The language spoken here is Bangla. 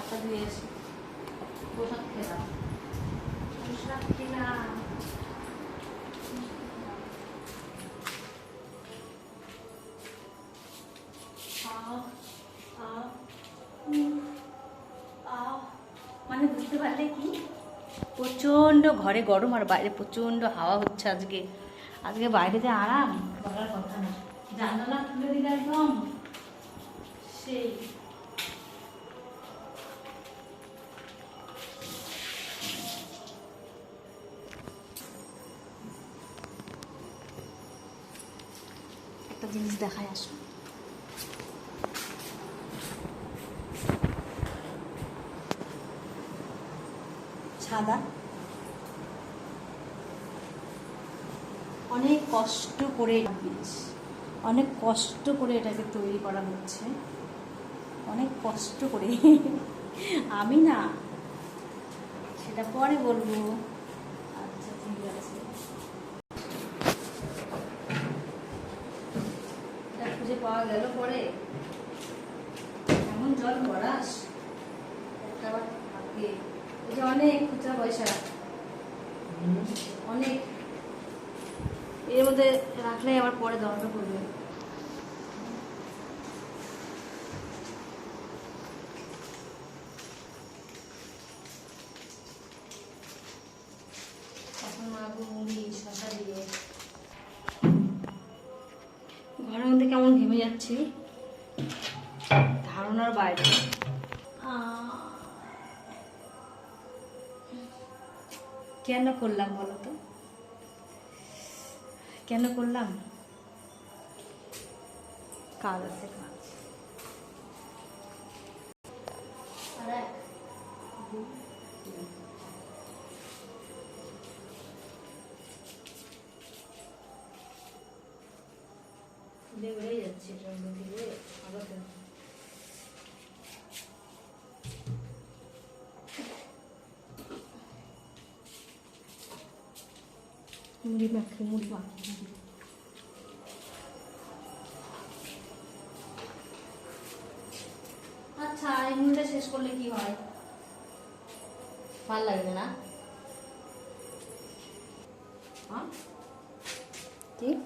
হাতটা ধুয়ে এসে প্রসাদ খেলাম। প্রসাদ খেলাম। মানে বুঝতে পারলে কি, প্রচণ্ড ঘরে গরম আর বাইরে প্রচণ্ড হাওয়া হচ্ছে আজকে। আজকে বাইরে যে আরাম বলার কথা না, জানালা খুলে দিলে একদম সেই। একটা জিনিস দেখায় আসো, ছাদা অনেক কষ্ট করে, অনেক কষ্ট করে এটাকে তৈরি করা হচ্ছে, অনেক কষ্ট করে। আমি না, সেটা পরে বলবো। আচ্ছা ঠিক আছে, এটা খুঁজে পাওয়া গেল পরে। এমন জল ভরাস একটা আবার থাকে, এই যে অনেক খুচরা পয়সা, অনেক, এর মধ্যে রাখলে আবার পরে দরকার পড়বে। এখন মাগো মুড়ি শশা দিয়ে ঘরের মধ্যে কেমন ঘেমে যাচ্ছি, ধারণার বাইরে। কেন করলাম বলো তো, কেন করলাম? কাজ আছে, কাজ। বেড়ে যাচ্ছে মুড়ি মাখি, মুড়ি মাখি। আচ্ছা, এই মুড়িটা শেষ করলে কি হয়? ভালো লাগবে না? হ্যাঁ, ঠিক।